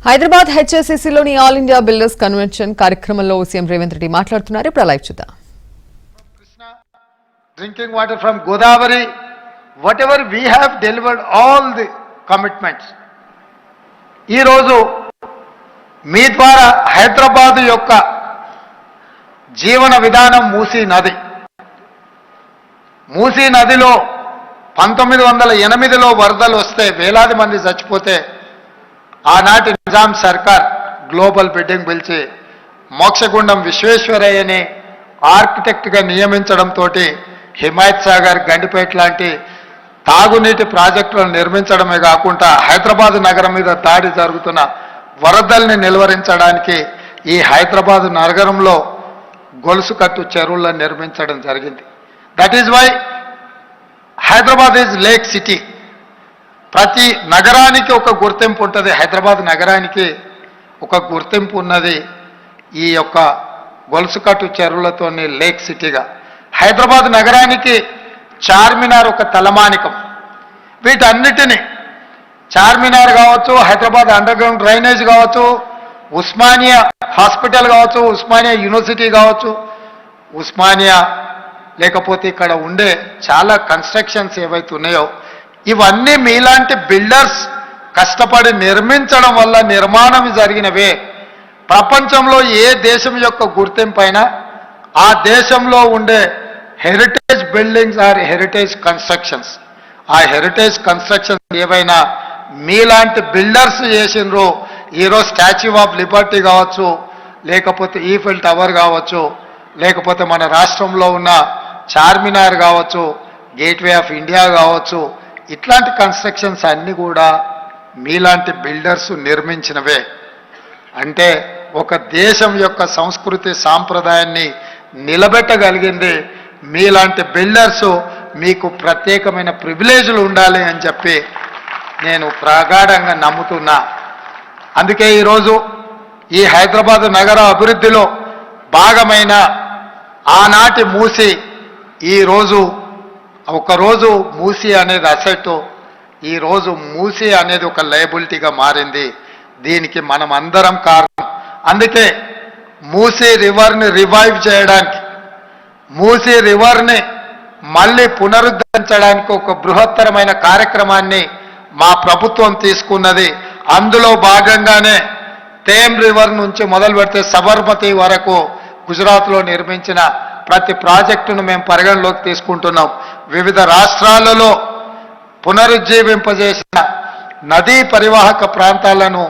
హైదరాబాద్ హెచ్ఎస్సిసిలోని All India builders convention కార్యక్రమంలో CM Revanth Reddy మాట్లాడుతున్నారు. ఇప్పుడు లైవ్ చూద్దాం. Drinking water from Godavari, whatever we have delivered all the commitments. ఈ రోజు మీ ద్వారా హైదరాబాద్ యొక్క జీవన విధానం మూసీ నది. మూసీ నదిలో 1908లో వరదలు వస్తే వేలాది మంది చచ్చిపోతే ఆనాటి నిజాం సర్కార్ గ్లోబల్ బిడ్డింగ్ పిలిచి మోక్షగుండం విశ్వేశ్వరయ్యని ఆర్కిటెక్ట్గా నియమించడంతో హిమాయత్ సాగర్, గండిపేట లాంటి తాగునీటి ప్రాజెక్టులను నిర్మించడమే కాకుండా హైదరాబాద్ నగరం మీద దాడి జరుగుతున్న వరదల్ని నిలువరించడానికి ఈ హైదరాబాద్ నగరంలో గొలుసు కట్టు చెరువులను నిర్మించడం జరిగింది. That is why Hyderabad is lake city. ప్రతి నగరానికి ఒక గుర్తింపు ఉంటుంది. హైదరాబాద్ నగరానికి ఒక గుర్తింపు ఉన్నది ఈ యొక్క గొలుసుకట్టు చెరువులతోని లేక్ సిటీగా. హైదరాబాద్ నగరానికి చార్మినార్ ఒక తలమానికం. వీటన్నిటినీ చార్మినార్ కావచ్చు, హైదరాబాద్ అండర్ గ్రౌండ్ డ్రైనేజ్ కావచ్చు, ఉస్మానియా హాస్పిటల్ కావచ్చు, ఉస్మానియా యూనివర్సిటీ కావచ్చు, ఉస్మానియా లేకపోతే ఇక్కడ ఉండే చాలా కన్స్ట్రక్షన్స్ ఏవైతే ఉన్నాయో ఇవన్నీ మీలాంటి బిల్డర్స్ కష్టపడి నిర్మించడం వల్ల నిర్మాణం జరిగినవే. ప్రపంచంలో ఏ దేశం యొక్క గుర్తింపు అయినా ఆ దేశంలో ఉండే heritage buildings or heritage constructions. ఆ హెరిటేజ్ కన్స్ట్రక్షన్స్ ఏవైనా మీలాంటి బిల్డర్స్ చేసినరో, ఈరోజు స్టాచ్యూ ఆఫ్ లిబర్టీ కావచ్చు, లేకపోతే ఈఫిల్ టవర్ కావచ్చు, లేకపోతే మన రాష్ట్రంలో ఉన్న చార్మినార్ కావచ్చు, గేట్వే ఆఫ్ ఇండియా కావచ్చు, ఇట్లాంటి కన్స్ట్రక్షన్స్ అన్నీ కూడా మీలాంటి బిల్డర్స్ నిర్మించినవే. అంటే ఒక దేశం యొక్క సంస్కృతి సాంప్రదాయాన్ని నిలబెట్టగలిగింది మీలాంటి బిల్డర్స్. మీకు ప్రత్యేకమైన ప్రివిలేజ్లు ఉండాలి అని చెప్పి నేను ప్రగాఢంగా నమ్ముతున్నా. అందుకే ఈరోజు ఈ హైదరాబాద్ నగర అభివృద్ధిలో భాగమైన ఆనాటి మూసి ఈరోజు ఒకరోజు మూసి అనేది అసెట్, ఈరోజు మూసి అనేది ఒక లయబిలిటీగా మారింది. దీనికి మనం అందరం కారణం. అందుకే మూసి రివర్ని రివైవ్ చేయడానికి, మూసి రివర్ని మళ్ళీ పునరుద్ధరించడానికి ఒక బృహత్తరమైన కార్యక్రమాన్ని మా ప్రభుత్వం తీసుకున్నది. అందులో భాగంగానే తేమ్ రివర్ నుంచి మొదలు పెడితే సబర్మతి వరకు గుజరాత్లో నిర్మించిన ప్రతి ప్రాజెక్టును మేము పరిగణలోకి తీసుకుంటున్నాం. వివిధ రాష్ట్రాలలో పునరుజ్జీవింపజేసిన నదీ పరివాహక ప్రాంతాలను